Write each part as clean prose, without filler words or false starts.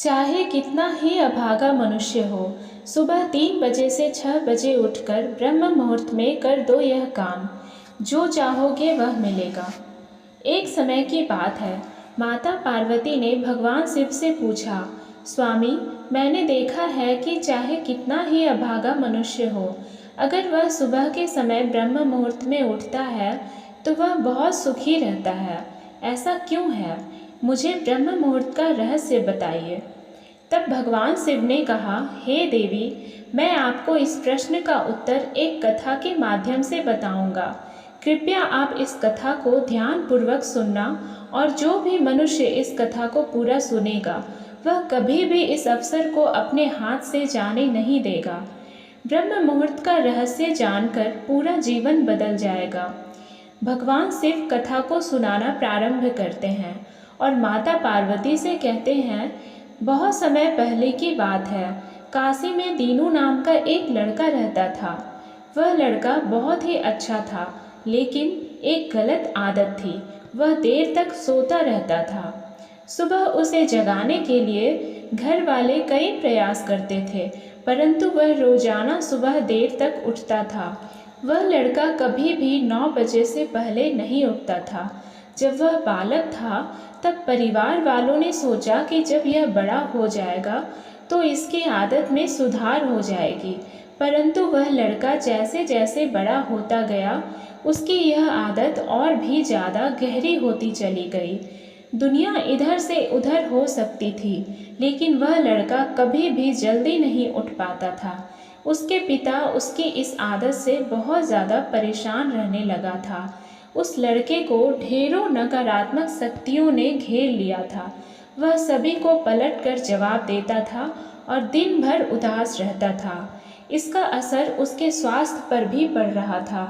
चाहे कितना ही अभागा मनुष्य हो, सुबह 3 बजे से 6 बजे उठकर ब्रह्म मुहूर्त में कर दो यह काम, जो चाहोगे वह मिलेगा। एक समय की बात है, माता पार्वती ने भगवान शिव से पूछा, स्वामी, मैंने देखा है कि चाहे कितना ही अभागा मनुष्य हो, अगर वह सुबह के समय ब्रह्म मुहूर्त में उठता है तो वह बहुत सुखी रहता है। ऐसा क्यों है? मुझे ब्रह्म मुहूर्त का रहस्य बताइए। तब भगवान शिव ने कहा, हे देवी, मैं आपको इस प्रश्न का उत्तर एक कथा के माध्यम से बताऊंगा। कृपया आप इस कथा को ध्यानपूर्वक सुनना, और जो भी मनुष्य इस कथा को पूरा सुनेगा वह कभी भी इस अवसर को अपने हाथ से जाने नहीं देगा। ब्रह्म मुहूर्त का रहस्य जानकर पूरा जीवन बदल जाएगा। भगवान शिव कथा को सुनाना प्रारंभ करते हैं और माता पार्वती से कहते हैं, बहुत समय पहले की बात है, काशी में दीनू नाम का एक लड़का रहता था। वह लड़का बहुत ही अच्छा था, लेकिन एक गलत आदत थी, वह देर तक सोता रहता था। सुबह उसे जगाने के लिए घर वाले कई प्रयास करते थे, परंतु वह रोजाना सुबह देर तक उठता था। वह लड़का कभी भी 9 बजे से पहले नहीं उठता था। जब वह बालक था तब परिवार वालों ने सोचा कि जब यह बड़ा हो जाएगा तो इसकी आदत में सुधार हो जाएगी, परंतु वह लड़का जैसे जैसे बड़ा होता गया उसकी यह आदत और भी ज़्यादा गहरी होती चली गई। दुनिया इधर से उधर हो सकती थी, लेकिन वह लड़का कभी भी जल्दी नहीं उठ पाता था। उसके पिता उसकी इस आदत से बहुत ज़्यादा परेशान रहने लगा था। उस लड़के को ढेरों नकारात्मक शक्तियों ने घेर लिया था। वह सभी को पलटकर जवाब देता था और दिन भर उदास रहता था। इसका असर उसके स्वास्थ्य पर भी पड़ रहा था।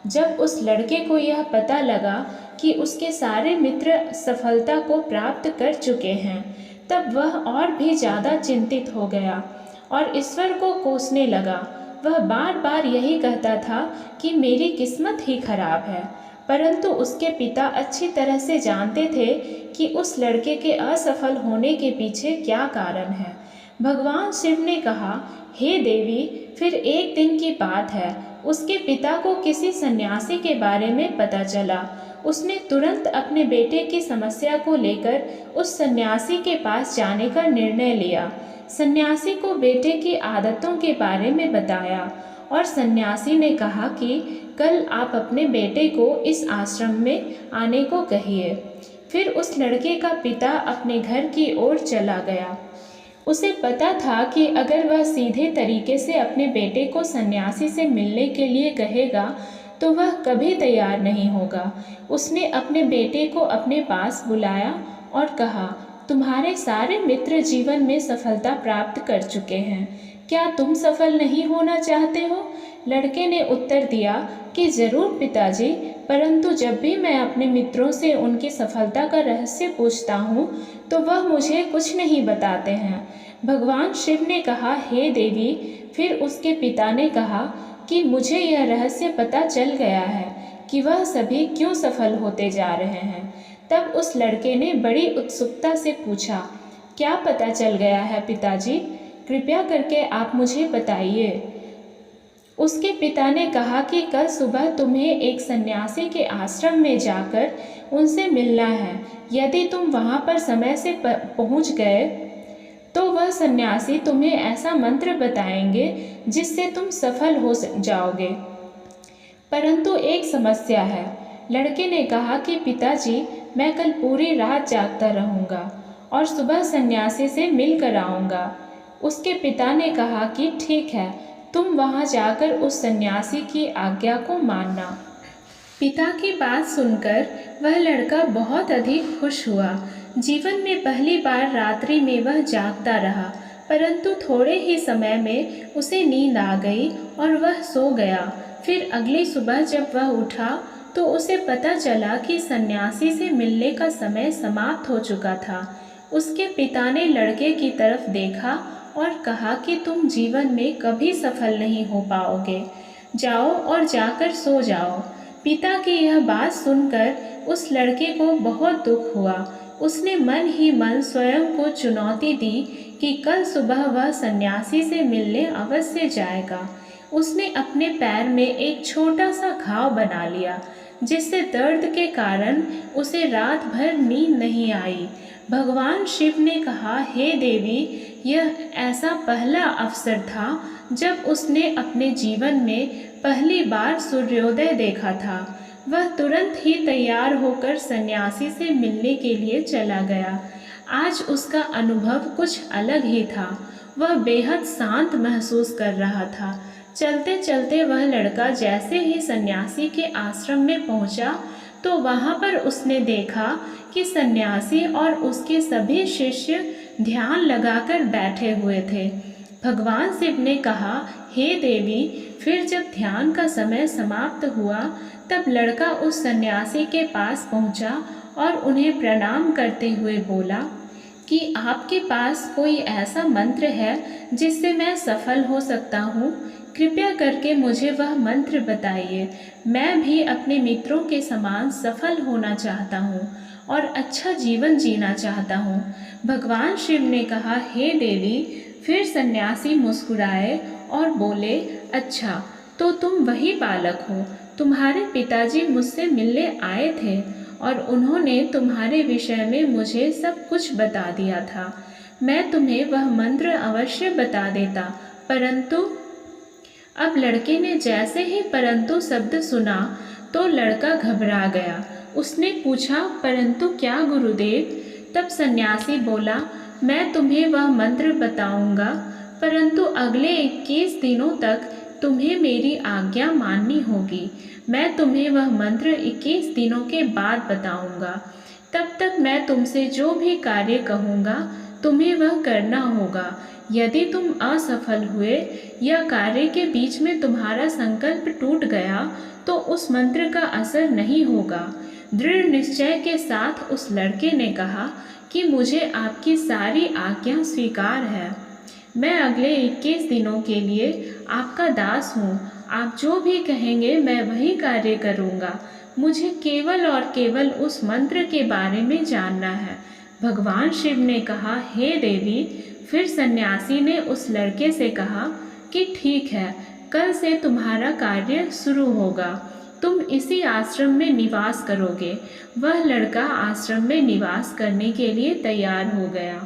जब उस लड़के को यह पता लगा कि उसके सारे मित्र सफलता को प्राप्त कर चुके हैं, तब वह और भी ज़्यादा चिंतित हो गया और ईश्वर को कोसने लगा। वह बार बार यही कहता था कि मेरी किस्मत ही खराब है, परंतु उसके पिता अच्छी तरह से जानते थे कि उस लड़के के असफल होने के पीछे क्या कारण है। भगवान शिव ने कहा, हे देवी, फिर एक दिन की बात है, उसके पिता को किसी सन्यासी के बारे में पता चला। उसने तुरंत अपने बेटे की समस्या को लेकर उस सन्यासी के पास जाने का निर्णय लिया। सन्यासी को बेटे की आदतों के बारे में बताया और सन्यासी ने कहा कि कल आप अपने बेटे को इस आश्रम में आने को कहिए। फिर उस लड़के का पिता अपने घर की ओर चला गया। उसे पता था कि अगर वह सीधे तरीके से अपने बेटे को सन्यासी से मिलने के लिए कहेगा तो वह कभी तैयार नहीं होगा। उसने अपने बेटे को अपने पास बुलाया और कहा, तुम्हारे सारे मित्र जीवन में सफलता प्राप्त कर चुके हैं, क्या तुम सफल नहीं होना चाहते हो? लड़के ने उत्तर दिया कि जरूर पिताजी, परंतु जब भी मैं अपने मित्रों से उनकी सफलता का रहस्य पूछता हूँ तो वह मुझे कुछ नहीं बताते हैं। भगवान शिव ने कहा, हे देवी, फिर उसके पिता ने कहा कि मुझे यह रहस्य पता चल गया है कि वह सभी क्यों सफल होते जा रहे हैं। तब उस लड़के ने बड़ी उत्सुकता से पूछा, क्या पता चल गया है पिताजी? कृपया करके आप मुझे बताइए। उसके पिता ने कहा कि कल सुबह तुम्हें एक सन्यासी के आश्रम में जाकर उनसे मिलना है। यदि तुम वहां पर समय से पहुंच गए तो वह सन्यासी तुम्हें ऐसा मंत्र बताएंगे जिससे तुम सफल हो जाओगे। परंतु एक समस्या है। लड़के ने कहा कि पिताजी, मैं कल पूरी रात जागता रहूँगा और सुबह सन्यासी से मिल कर आऊँगा। उसके पिता ने कहा कि ठीक है, तुम वहाँ जाकर उस सन्यासी की आज्ञा को मानना। पिता की बात सुनकर वह लड़का बहुत अधिक खुश हुआ। जीवन में पहली बार रात्रि में वह जागता रहा, परंतु थोड़े ही समय में उसे नींद आ गई और वह सो गया। फिर अगली सुबह जब वह उठा तो उसे पता चला कि सन्यासी से मिलने का समय समाप्त हो चुका था। उसके पिता ने लड़के की तरफ देखा और कहा कि तुम जीवन में कभी सफल नहीं हो पाओगे, जाओ और जाकर सो जाओ। पिता की यह बात सुनकर उस लड़के को बहुत दुख हुआ। उसने मन ही मन स्वयं को चुनौती दी कि कल सुबह वह सन्यासी से मिलने अवश्य जाएगा। उसने अपने पैर में एक छोटा सा घाव बना लिया, जिससे दर्द के कारण उसे रात भर नींद नहीं आई। भगवान शिव ने कहा, हे देवी, यह ऐसा पहला अवसर था जब उसने अपने जीवन में पहली बार सूर्योदय देखा था। वह तुरंत ही तैयार होकर सन्यासी से मिलने के लिए चला गया। आज उसका अनुभव कुछ अलग ही था। वह बेहद शांत महसूस कर रहा था। चलते चलते वह लड़का जैसे ही सन्यासी के आश्रम में पहुंचा तो वहां पर उसने देखा कि सन्यासी और उसके सभी शिष्य ध्यान लगाकर बैठे हुए थे। भगवान शिव ने कहा, हे देवी, फिर जब ध्यान का समय समाप्त हुआ तब लड़का उस सन्यासी के पास पहुंचा और उन्हें प्रणाम करते हुए बोला कि आपके पास कोई ऐसा मंत्र है जिससे मैं सफल हो सकता हूँ? कृपया करके मुझे वह मंत्र बताइए। मैं भी अपने मित्रों के समान सफल होना चाहता हूँ और अच्छा जीवन जीना चाहता हूँ। भगवान शिव ने कहा, हे देवी। फिर सन्यासी मुस्कुराए और बोले, अच्छा, तो तुम वही बालक हो। तुम्हारे पिताजी मुझसे मिलने आए थे और उन्होंने तुम्हारे विषय में मुझे सब कुछ बता दिया था। मैं तुम्हें वह मंत्र अवश्य बता देता, परंतु अब लड़के ने जैसे ही परंतु शब्द सुना तो लड़का घबरा गया। उसने पूछा, परंतु क्या गुरुदेव? तब सन्यासी बोला, मैं तुम्हें वह मंत्र बताऊंगा, परंतु अगले 21 दिनों तक तुम्हें मेरी आज्ञा माननी होगी। मैं तुम्हें वह मंत्र 21 दिनों के बाद बताऊंगा। तब तक मैं तुमसे जो भी कार्य कहूँगा तुम्हें वह करना होगा। यदि तुम असफल हुए या कार्य के बीच में तुम्हारा संकल्प टूट गया तो उस मंत्र का असर नहीं होगा। दृढ़ निश्चय के साथ उस लड़के ने कहा कि मुझे आपकी सारी आज्ञा स्वीकार है। मैं अगले 21 दिनों के लिए आपका दास हूँ। आप जो भी कहेंगे मैं वही कार्य करूँगा। मुझे केवल और केवल उस मंत्र के बारे में जानना है। भगवान शिव ने कहा, हे देवी। फिर सन्यासी ने उस लड़के से कहा कि ठीक है, कल से तुम्हारा कार्य शुरू होगा। तुम इसी आश्रम में निवास करोगे। वह लड़का आश्रम में निवास करने के लिए तैयार हो गया।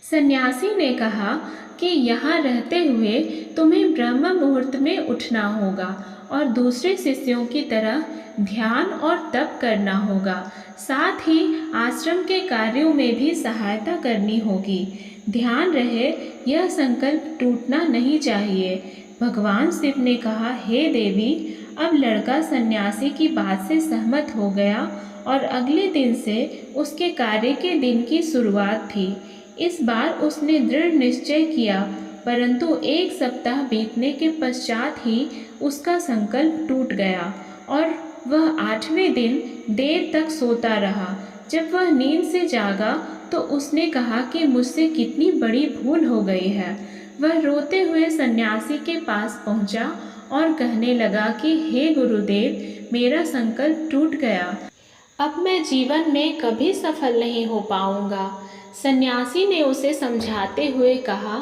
सन्यासी ने कहा कि यहाँ रहते हुए तुम्हें ब्रह्म मुहूर्त में उठना होगा और दूसरे शिष्यों की तरह ध्यान और तप करना होगा। साथ ही आश्रम के कार्यों में भी सहायता करनी होगी। ध्यान रहे, यह संकल्प टूटना नहीं चाहिए। भगवान शिव ने कहा, हे देवी। अब लड़का सन्यासी की बात से सहमत हो गया और अगले दिन से उसके कार्य के दिन की शुरुआत थी। इस बार उसने दृढ़ निश्चय किया, परंतु 1 सप्ताह बीतने के पश्चात ही उसका संकल्प टूट गया और वह 8वें दिन देर तक सोता रहा। जब वह नींद से जागा तो उसने कहा कि मुझसे कितनी बड़ी भूल हो गई है। वह रोते हुए सन्यासी के पास पहुंचा और कहने लगा कि हे गुरुदेव, मेरा संकल्प टूट गया। अब मैं जीवन में कभी सफल नहीं हो पाऊंगा। सन्यासी ने उसे समझाते हुए कहा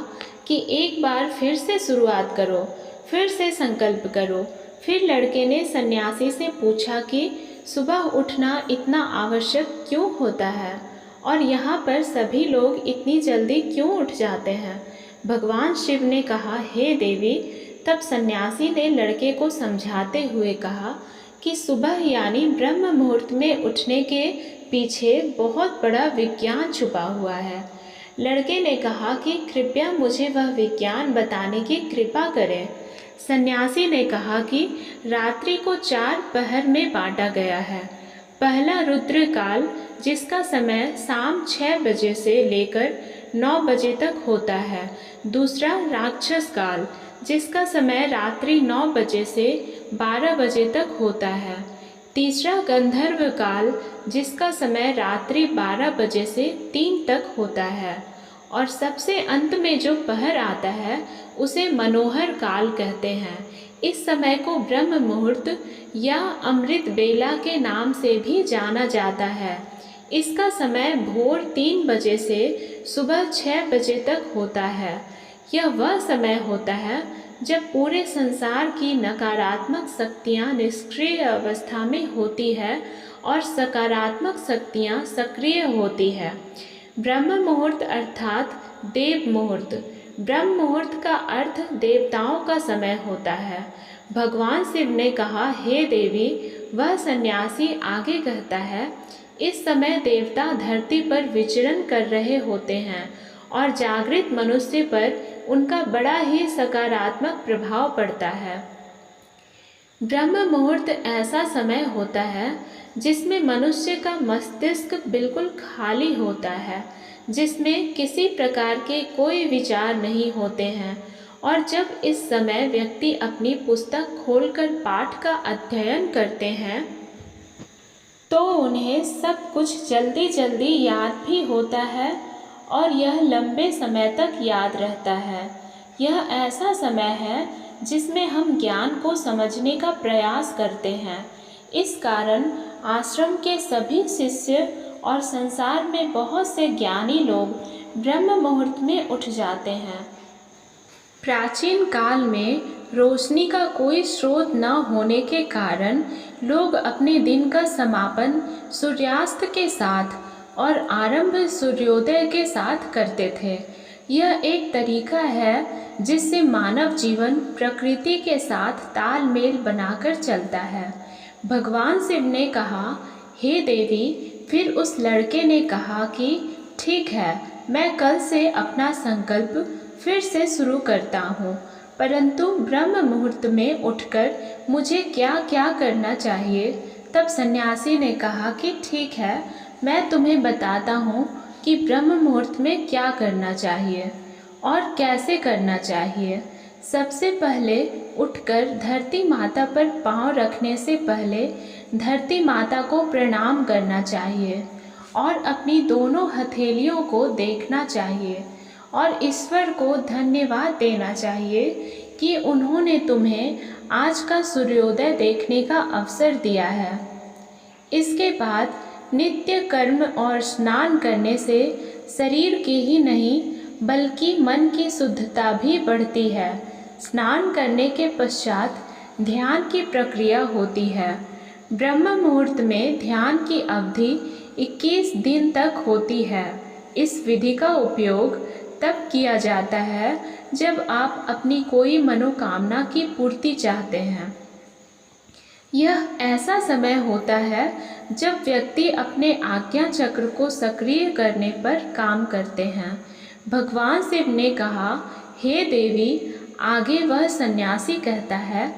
कि एक बार फिर से शुरुआत करो, फिर से संकल्प करो। फिर लड़के ने सन्यासी से पूछा कि सुबह उठना इतना आवश्यक क्यों होता है और यहाँ पर सभी लोग इतनी जल्दी क्यों उठ जाते हैं? भगवान शिव ने कहा, हे देवी। तब सन्यासी ने लड़के को समझाते हुए कहा कि सुबह यानी ब्रह्म मुहूर्त में उठने के पीछे बहुत बड़ा विज्ञान छुपा हुआ है। लड़के ने कहा कि कृपया मुझे वह विज्ञान बताने की कृपा करें। सन्यासी ने कहा कि रात्रि को 4 पहर में बांटा गया है। पहला रुद्र काल, जिसका समय शाम 6 बजे से लेकर 9 बजे तक होता है। दूसरा राक्षस काल, जिसका समय रात्रि 9 बजे से 12 बजे तक होता है। तीसरा गंधर्व काल, जिसका समय रात्रि 12 बजे से 3 तक होता है। और सबसे अंत में जो पहर आता है उसे मनोहर काल कहते हैं। इस समय को ब्रह्म मुहूर्त या अमृत बेला के नाम से भी जाना जाता है। इसका समय भोर 3 बजे से सुबह 6 बजे तक होता है। यह वह समय होता है जब पूरे संसार की नकारात्मक शक्तियाँ निष्क्रिय अवस्था में होती है और सकारात्मक शक्तियाँ सक्रिय होती है। ब्रह्म मुहूर्त अर्थात देव मुहूर्त। ब्रह्म मुहूर्त का अर्थ देवताओं का समय होता है। भगवान शिव ने कहा, हे देवी, वह सन्यासी आगे कहता है, इस समय देवता धरती पर विचरण कर रहे होते हैं और जागृत मनुष्य पर उनका बड़ा ही सकारात्मक प्रभाव पड़ता है। ब्रह्म मुहूर्त ऐसा समय होता है जिसमें मनुष्य का मस्तिष्क बिल्कुल खाली होता है, जिसमें किसी प्रकार के कोई विचार नहीं होते हैं, और जब इस समय व्यक्ति अपनी पुस्तक खोलकर पाठ का अध्ययन करते हैं तो उन्हें सब कुछ जल्दी जल्दी याद भी होता है और यह लंबे समय तक याद रहता है। यह ऐसा समय है जिसमें हम ज्ञान को समझने का प्रयास करते हैं। इस कारण आश्रम के सभी शिष्य और संसार में बहुत से ज्ञानी लोग ब्रह्म मुहूर्त में उठ जाते हैं। प्राचीन काल में रोशनी का कोई स्रोत न होने के कारण लोग अपने दिन का समापन सूर्यास्त के साथ और आरंभ सूर्योदय के साथ करते थे। यह एक तरीका है जिससे मानव जीवन प्रकृति के साथ तालमेल बनाकर चलता है। भगवान शिव ने कहा, हे देवी, फिर उस लड़के ने कहा कि ठीक है, मैं कल से अपना संकल्प फिर से शुरू करता हूँ, परंतु ब्रह्म मुहूर्त में उठकर मुझे क्या क्या करना चाहिए। तब सन्यासी ने कहा कि ठीक है, मैं तुम्हें बताता हूँ कि ब्रह्म मुहूर्त में क्या करना चाहिए और कैसे करना चाहिए। सबसे पहले उठकर धरती माता पर पांव रखने से पहले धरती माता को प्रणाम करना चाहिए और अपनी दोनों हथेलियों को देखना चाहिए और ईश्वर को धन्यवाद देना चाहिए कि उन्होंने तुम्हें आज का सूर्योदय देखने का अवसर दिया है। इसके बाद नित्य कर्म और स्नान करने से शरीर की ही नहीं बल्कि मन की शुद्धता भी बढ़ती है। स्नान करने के पश्चात ध्यान की प्रक्रिया होती है। ब्रह्म मुहूर्त में ध्यान की अवधि 21 दिन तक होती है। इस विधि का उपयोग तब किया जाता है जब आप अपनी कोई मनोकामना की पूर्ति चाहते हैं। यह ऐसा समय होता है जब व्यक्ति अपने आज्ञा चक्र को सक्रिय करने पर काम करते हैं। भगवान शिव ने कहा, हे देवी, आगे वह सन्यासी कहता है,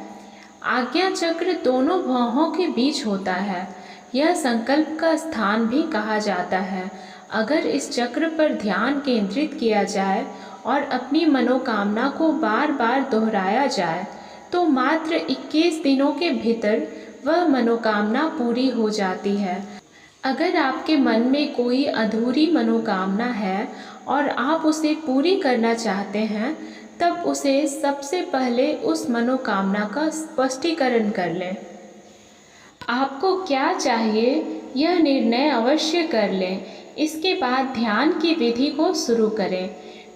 आज्ञा चक्र दोनों भौहों के बीच होता है। यह संकल्प का स्थान भी कहा जाता है। अगर इस चक्र पर ध्यान केंद्रित किया जाए और अपनी मनोकामना को बार बार दोहराया जाए तो मात्र 21 दिनों के भीतर वह मनोकामना पूरी हो जाती है। अगर आपके मन में कोई अधूरी मनोकामना है और आप उसे पूरी करना चाहते हैं, तब उसे सबसे पहले उस मनोकामना का स्पष्टीकरण कर लें। आपको क्या चाहिए यह निर्णय अवश्य कर लें। इसके बाद ध्यान की विधि को शुरू करें।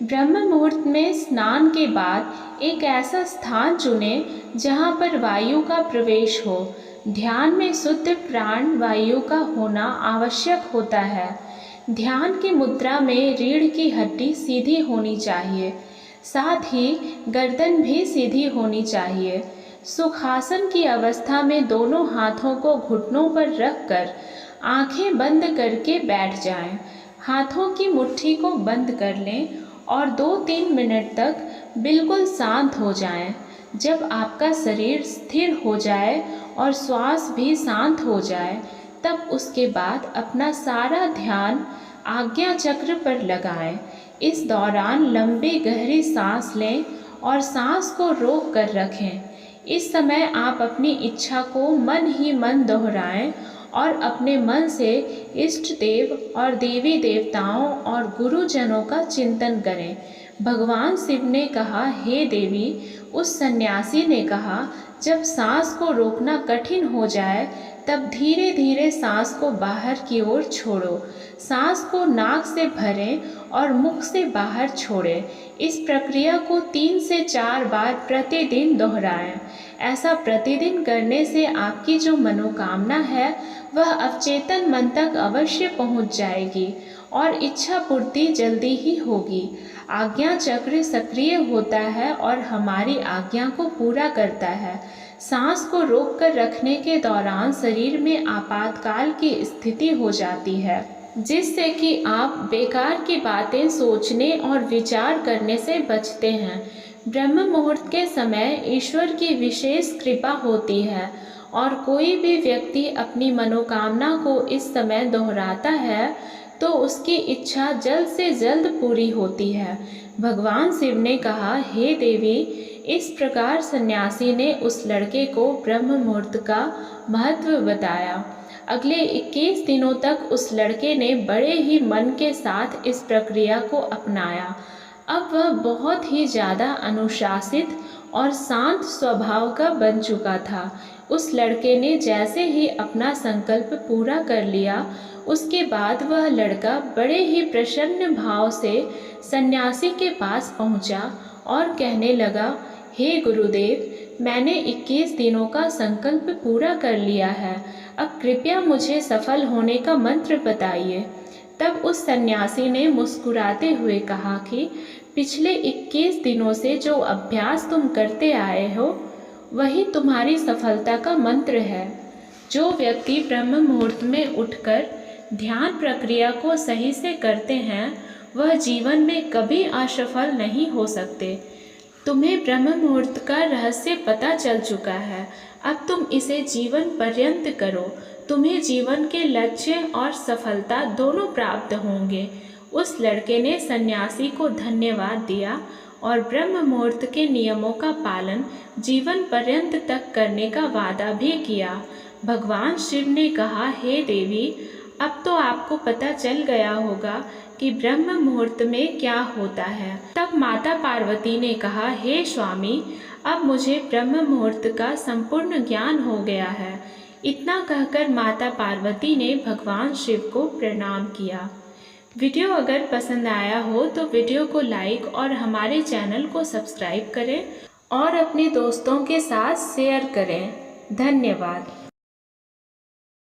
ब्रह्म मुहूर्त में स्नान के बाद एक ऐसा स्थान चुनें जहां पर वायु का प्रवेश हो। ध्यान में शुद्ध प्राण वायु का होना आवश्यक होता है। ध्यान की मुद्रा में रीढ़ की हड्डी सीधी होनी चाहिए, साथ ही गर्दन भी सीधी होनी चाहिए। सुखासन की अवस्था में दोनों हाथों को घुटनों पर रखकर आंखें बंद करके बैठ जाएं। हाथों की मुट्ठी को बंद कर लें और 2-3 मिनट तक बिल्कुल शांत हो जाएं। जब आपका शरीर स्थिर हो जाए और श्वास भी शांत हो जाए, तब उसके बाद अपना सारा ध्यान आज्ञा चक्र पर लगाएं। इस दौरान लंबी गहरी सांस लें और सांस को रोक कर रखें। इस समय आप अपनी इच्छा को मन ही मन दोहराएं और अपने मन से इष्ट देव और देवी देवताओं और गुरुजनों का चिंतन करें। भगवान शिव ने कहा, हे देवी। उस सन्यासी ने कहा, जब सांस को रोकना कठिन हो जाए तब धीरे धीरे सांस को बाहर की ओर छोड़ो। सांस को नाक से भरें और मुख से बाहर छोड़ें। इस प्रक्रिया को 3 से 4 बार प्रतिदिन दोहराएं। ऐसा प्रतिदिन करने से आपकी जो मनोकामना है वह अवचेतन मन तक अवश्य पहुंच जाएगी और इच्छा पूर्ति जल्दी ही होगी। आज्ञा चक्र सक्रिय होता है और हमारी आज्ञा को पूरा करता है। सांस को रोक कर रखने के दौरान शरीर में आपातकाल की स्थिति हो जाती है, जिससे कि आप बेकार की बातें सोचने और विचार करने से बचते हैं। ब्रह्म मुहूर्त के समय ईश्वर की विशेष कृपा होती है और कोई भी व्यक्ति अपनी मनोकामना को इस समय दोहराता है तो उसकी इच्छा जल्द से जल्द पूरी होती है। भगवान शिव ने कहा, हे देवी। इस प्रकार सन्यासी ने उस लड़के को ब्रह्म मुहूर्त का महत्व बताया। अगले 21 दिनों तक उस लड़के ने बड़े ही मन के साथ इस प्रक्रिया को अपनाया। अब वह बहुत ही ज़्यादा अनुशासित और शांत स्वभाव का बन चुका था। उस लड़के ने जैसे ही अपना संकल्प पूरा कर लिया, उसके बाद वह लड़का बड़े ही प्रसन्न भाव से सन्यासी के पास पहुंचा और कहने लगा, हे गुरुदेव, मैंने 21 दिनों का संकल्प पूरा कर लिया है। अब कृपया मुझे सफल होने का मंत्र बताइए। तब उस सन्यासी ने मुस्कुराते हुए कहा कि पिछले 21 दिनों से जो अभ्यास तुम करते आए हो वही तुम्हारी सफलता का मंत्र है। जो व्यक्ति ब्रह्म मुहूर्त में उठकर ध्यान प्रक्रिया को सही से करते हैं वह जीवन में कभी असफल नहीं हो सकते। तुम्हें ब्रह्म मुहूर्त का रहस्य पता चल चुका है। अब तुम इसे जीवन पर्यंत करो। तुम्हें जीवन के लक्ष्य और सफलता दोनों प्राप्त होंगे। उस लड़के ने सन्यासी को धन्यवाद दिया और ब्रह्म मुहूर्त के नियमों का पालन जीवन पर्यंत तक करने का वादा भी किया। भगवान शिव ने कहा, हे देवी, अब तो आपको पता चल गया होगा कि ब्रह्म मुहूर्त में क्या होता है। तब माता पार्वती ने कहा, हे स्वामी, अब मुझे ब्रह्म मुहूर्त का संपूर्ण ज्ञान हो गया है। इतना कहकर माता पार्वती ने भगवान शिव को प्रणाम किया। वीडियो अगर पसंद आया हो तो वीडियो को लाइक और हमारे चैनल को सब्सक्राइब करें और अपने दोस्तों के साथ शेयर करें। धन्यवाद।